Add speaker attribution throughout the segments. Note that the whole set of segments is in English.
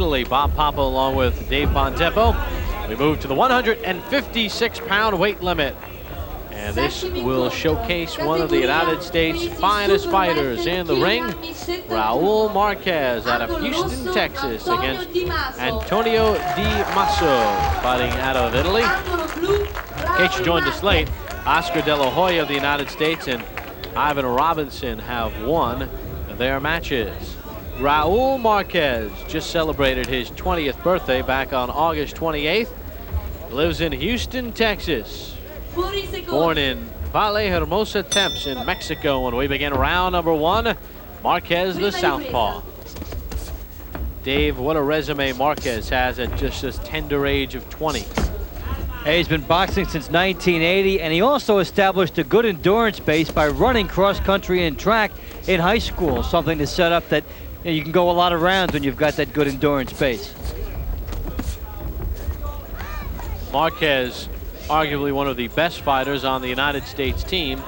Speaker 1: Italy. Bob Papa along with Dave Bontempo. We move to the 156-pound weight limit. And this will showcase one of the United States' finest fighters in the ring, Raul Marquez out of Houston, Texas, against Antonio Demasso, fighting out of Italy. In case you joined us late, Oscar De La Hoya of the United States and Ivan Robinson have won their matches. Raul Marquez just celebrated his 20th birthday back on August 28th. Lives in Houston, Texas. Born in Valle Hermosa, Temps in Mexico. When we begin round number one, Marquez the southpaw. Dave, what a resume Marquez has at just this tender age of 20.
Speaker 2: Hey, he's been boxing since 1980, and he also established a good endurance base by running cross country and track in high school, something to set up that you can go a lot of rounds when you've got that good endurance base.
Speaker 1: Marquez, arguably one of the best fighters on the United States team,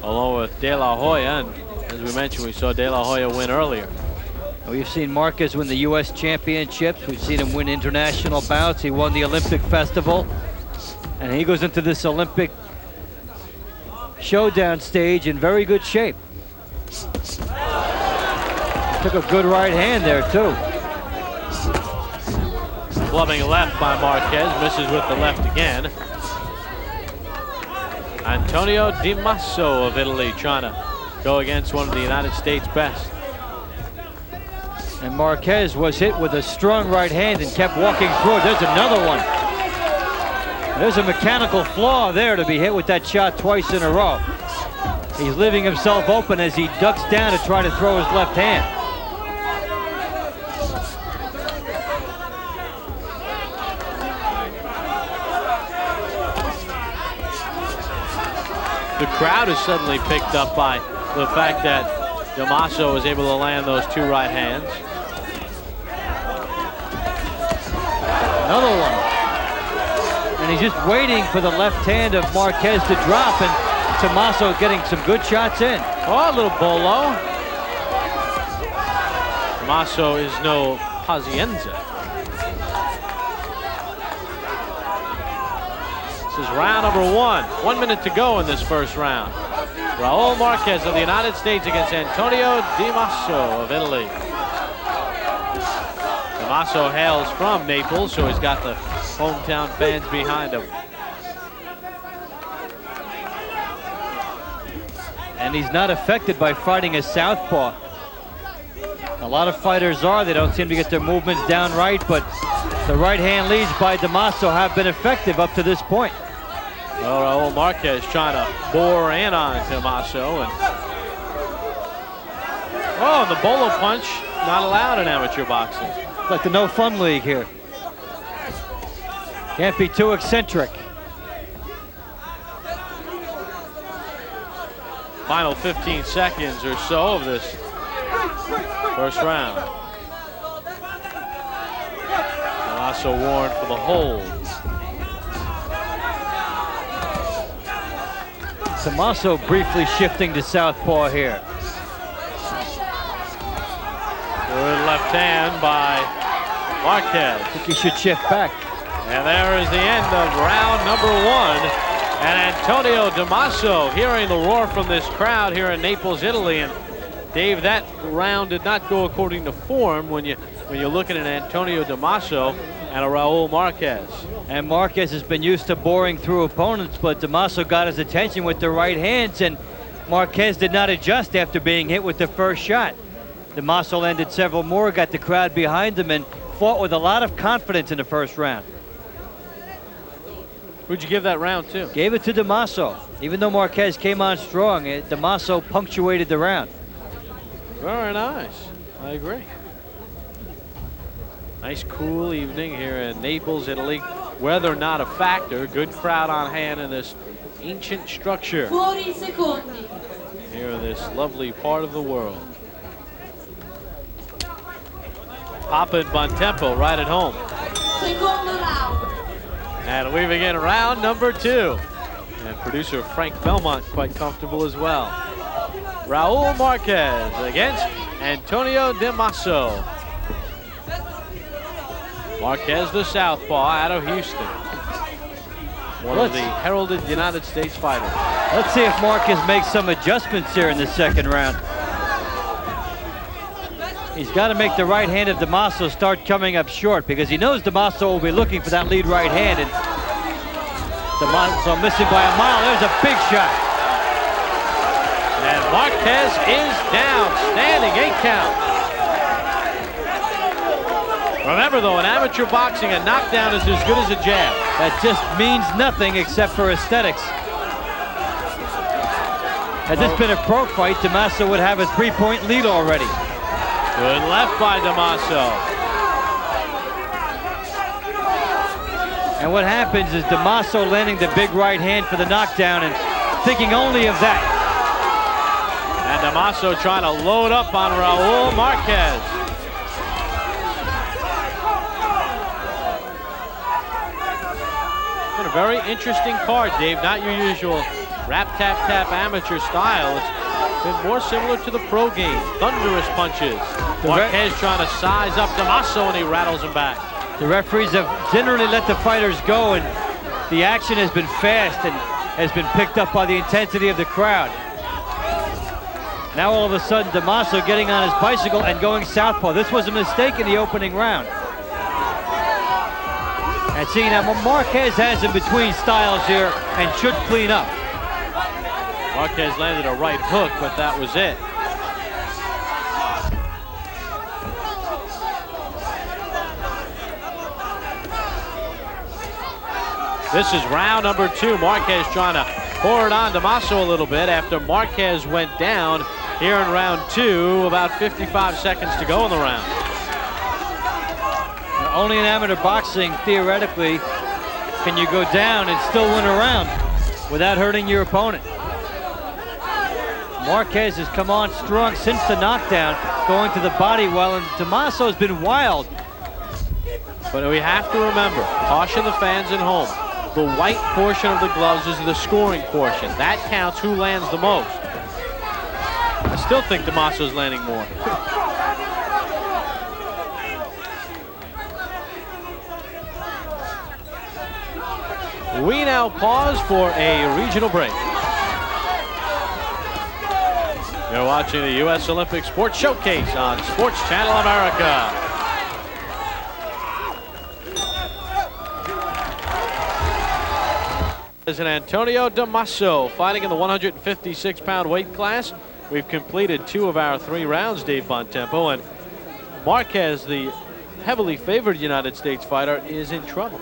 Speaker 1: along with De La Hoya, and as we mentioned, we saw De La Hoya win earlier.
Speaker 2: We've seen Marquez win the U.S. championships. We've seen him win international bouts. He won the Olympic festival, and he goes into this Olympic showdown stage in very good shape. Took a good right hand there too.
Speaker 1: Clubbing left by Marquez, misses with the left again. Antonio Demasso of Italy trying to go against one of the United States' best.
Speaker 2: And Marquez was hit with a strong right hand and kept walking through it. There's another one. There's a mechanical flaw there to be hit with that shot twice in a row. He's leaving himself open as he ducks down to try to throw his left hand.
Speaker 1: The crowd is suddenly picked up by the fact that Demasso was able to land those two right hands.
Speaker 2: Another one. And he's just waiting for the left hand of Marquez to drop, and Demasso getting some good shots in.
Speaker 1: Oh, a little bolo. Demasso is no Pazienza. This is round number one. 1 minute to go in this first round. Raul Marquez of the United States against Antonio Demasso of Italy. Demasso hails from Naples, so he's got the hometown fans behind him.
Speaker 2: And he's not affected by fighting a southpaw. A lot of fighters are. They don't seem to get their movements down right, but the right hand leads by Demasso have been effective up to this point.
Speaker 1: Well, Raul Marquez trying to bore in on Demasso. And oh, the bolo punch, not allowed in amateur boxing.
Speaker 2: It's like the no fun league here. Can't be too eccentric.
Speaker 1: Final 15 seconds or so of this first round. Demasso warned for the hold.
Speaker 2: Demasso briefly shifting to southpaw here.
Speaker 1: Good left hand by Marquez.
Speaker 2: I think he should shift back.
Speaker 1: And there is the end of round number one. And Antonio Demasso hearing the roar from this crowd here in Naples, Italy. And Dave, that round did not go according to form when you're looking at Antonio Demasso and a Raul Marquez.
Speaker 2: And Marquez has been used to boring through opponents, but Demasso got his attention with the right hands, and Marquez did not adjust after being hit with the first shot. Demasso landed several more, got the crowd behind him, and fought with a lot of confidence in the first round.
Speaker 1: Who'd you give that round to?
Speaker 2: Gave it to Demasso. Even though Marquez came on strong, Demasso punctuated the round.
Speaker 1: Very nice. I agree. Nice cool evening here in Naples, Italy. Weather not a factor. Good crowd on hand in this ancient structure here in this lovely part of the world. Papa and Bontempo right at home. And we begin round number two. And producer Frank Belmont quite comfortable as well. Raul Marquez against Antonio Demasso. Marquez, the southpaw out of Houston. One of the heralded United States fighters.
Speaker 2: Let's see if Marquez makes some adjustments here in the second round. He's got to make the right hand of Demasso start coming up short because he knows Demasso will be looking for that lead right hand. And Demasso missing by a mile. There's a big shot.
Speaker 1: And Marquez is down, standing 8 count. Remember though, in amateur boxing, a knockdown is as good as a jab.
Speaker 2: That just means nothing except for aesthetics. Had this been a pro fight, Demasso would have a 3-point lead already.
Speaker 1: Good left by Demasso.
Speaker 2: And what happens is Demasso landing the big right hand for the knockdown and thinking only of that.
Speaker 1: And Demasso trying to load up on Raul Marquez. It's been a very interesting card, Dave. Not your usual rap, tap, tap amateur style. It's been more similar to the pro game. Thunderous punches. Marquez trying to size up Demasso and he rattles him back.
Speaker 2: The referees have generally let the fighters go and the action has been fast and has been picked up by the intensity of the crowd. Now all of a sudden Demasso getting on his bicycle and going southpaw. This was a mistake in the opening round. And see now Marquez has in between styles here and should clean up.
Speaker 1: Marquez landed a right hook, but that was it. This is round number 2. Marquez trying to pour it on Demasso a little bit after Marquez went down here in round 2. About 55 seconds to go in the round.
Speaker 2: Only in amateur boxing, theoretically, can you go down and still win a round without hurting your opponent. Marquez has come on strong since the knockdown, going to the body well, and Demasso has been wild.
Speaker 1: But we have to remember, caution the fans at home. The white portion of the gloves is the scoring portion. That counts who lands the most. I still think Demasso's landing more. We now pause for a regional break. You're watching the U.S. Olympic Sports Showcase on Sports Channel America. Is Antonio Demasso fighting in the 156-pound weight class. We've completed 2 of our 3 rounds, Dave Bontempo, and Marquez, the heavily favored United States fighter, is in trouble.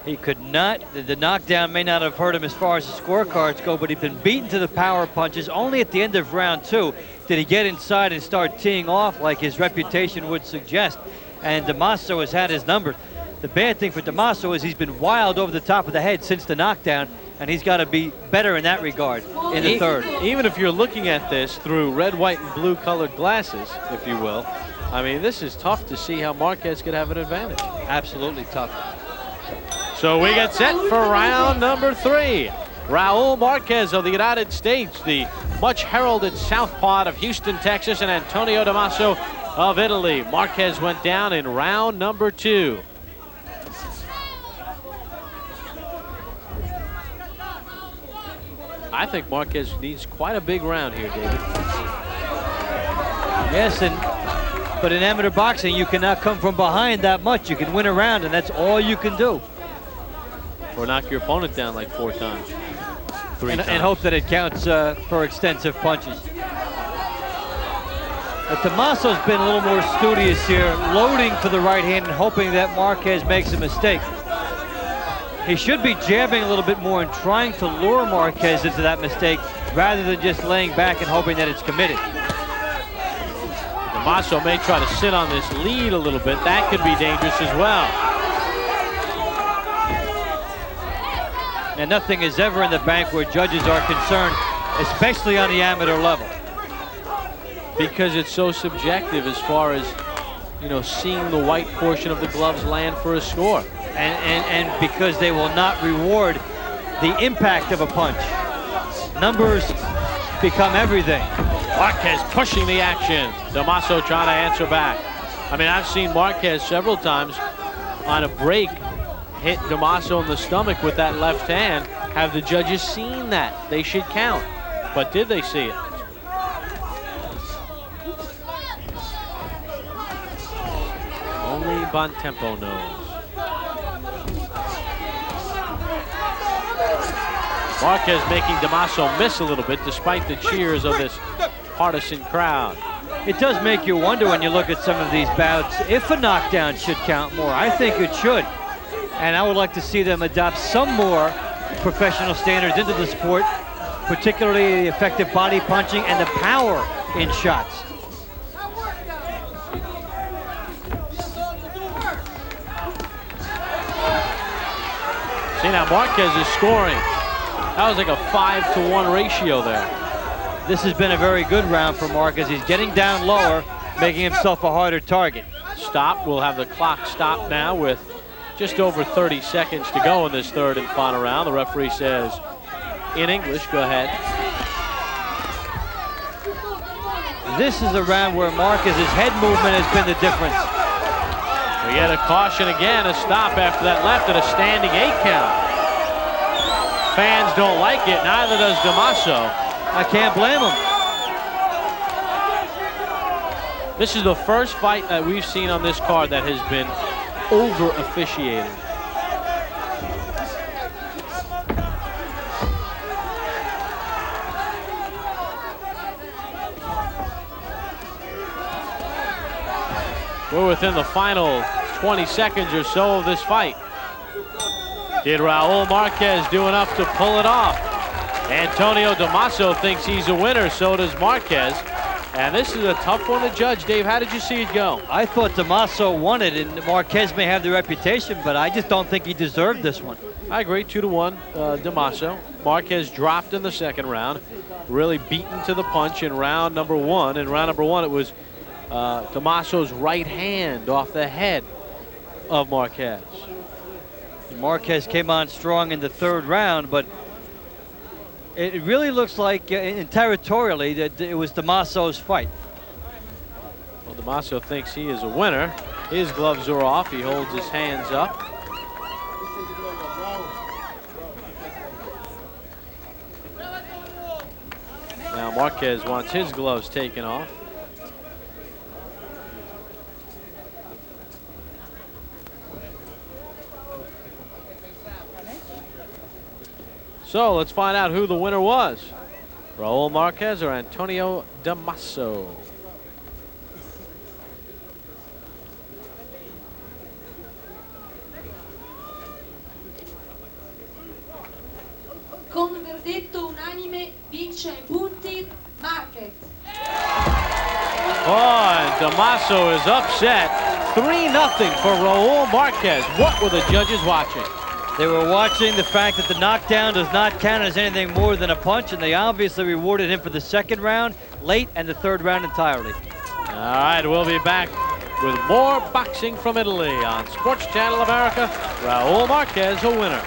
Speaker 2: He could not, the knockdown may not have hurt him as far as the scorecards go, but he'd been beaten to the power punches. Only at the end of round 2 did he get inside and start teeing off like his reputation would suggest. And Demasso has had his numbers. The bad thing for Demasso is he's been wild over the top of the head since the knockdown, and he's got to be better in that regard in the third.
Speaker 1: Even if you're looking at this through red, white, and blue colored glasses, if you will, I mean, this is tough to see how Marquez could have an advantage.
Speaker 2: Absolutely tough.
Speaker 1: So we get set for round number 3. Raul Marquez of the United States, the much heralded southpaw of Houston, Texas, and Antonio Demasso of Italy. Marquez went down in round number 2. I think Marquez needs quite a big round here, David.
Speaker 2: Yes, but in amateur boxing, you cannot come from behind that much. You can win a round, and that's all you can do.
Speaker 1: Or knock your opponent down like 4 times. 3 times.
Speaker 2: And hope that it counts for extensive punches. But Demasso's been a little more studious here, loading for the right hand and hoping that Marquez makes a mistake. He should be jabbing a little bit more and trying to lure Marquez into that mistake rather than just laying back and hoping that it's committed.
Speaker 1: Demasso may try to sit on this lead a little bit. That could be dangerous as well.
Speaker 2: And nothing is ever in the bank where judges are concerned, especially on the amateur level.
Speaker 1: Because it's so subjective as far as, you know, seeing the white portion of the gloves land for a score.
Speaker 2: And because they will not reward the impact of a punch. Numbers become everything.
Speaker 1: Marquez pushing the action. Demasso trying to answer back. I mean, I've seen Marquez several times on a break hit Demasso in the stomach with that left hand. Have the judges seen that? They should count. But did they see it? Only Bontempo knows. Marquez making Demasso miss a little bit despite the cheers of this partisan crowd.
Speaker 2: It does make you wonder when you look at some of these bouts if a knockdown should count more. I think it should. And I would like to see them adopt some more professional standards into the sport, particularly the effective body punching and the power in shots.
Speaker 1: See now, Marquez is scoring. That was like a 5-to-1 ratio there.
Speaker 2: This has been a very good round for Marquez. He's getting down lower, making himself a harder target.
Speaker 1: Stop. We'll have the clock stop now with just over 30 seconds to go in this third and final round. The referee says in English, go ahead.
Speaker 2: This is a round where Marquez's head movement has been the difference.
Speaker 1: We get a caution again, a stop after that left, and a standing 8 count. Fans don't like it, neither does Demasso.
Speaker 2: I can't blame him.
Speaker 1: This is the first fight that we've seen on this card that has been over-officiated. We're within the final 20 seconds or so of this fight. Did Raul Marquez do enough to pull it off? Antonio Demasso thinks he's a winner, so does Marquez. And this is a tough one to judge. Dave, how did you see it go?
Speaker 2: I thought Demasso won it, and Marquez may have the reputation, but I just don't think he deserved this one.
Speaker 1: I agree, 2-1, Demasso. Marquez dropped in the second round, really beaten to the punch in round number 1. In round number 1, it was Damasso's right hand off the head of Marquez.
Speaker 2: Marquez came on strong in the third round, but it really looks like territorially that it was Damasso's fight.
Speaker 1: Well, Demasso thinks he is a winner. His gloves are off. He holds his hands up. Now Marquez wants his gloves taken off. So let's find out who the winner was. Raul Marquez or Antonio Demasso.
Speaker 3: Con verdetto unanime vince ai punti Marquez.
Speaker 1: Oh, and Demasso is upset. 3-0 for Raul Marquez. What were the judges watching?
Speaker 2: They were watching the fact that the knockdown does not count as anything more than a punch, and they obviously rewarded him for the second round, late, and the third round entirely.
Speaker 1: All right, we'll be back with more boxing from Italy on Sports Channel America. Raul Marquez, a winner.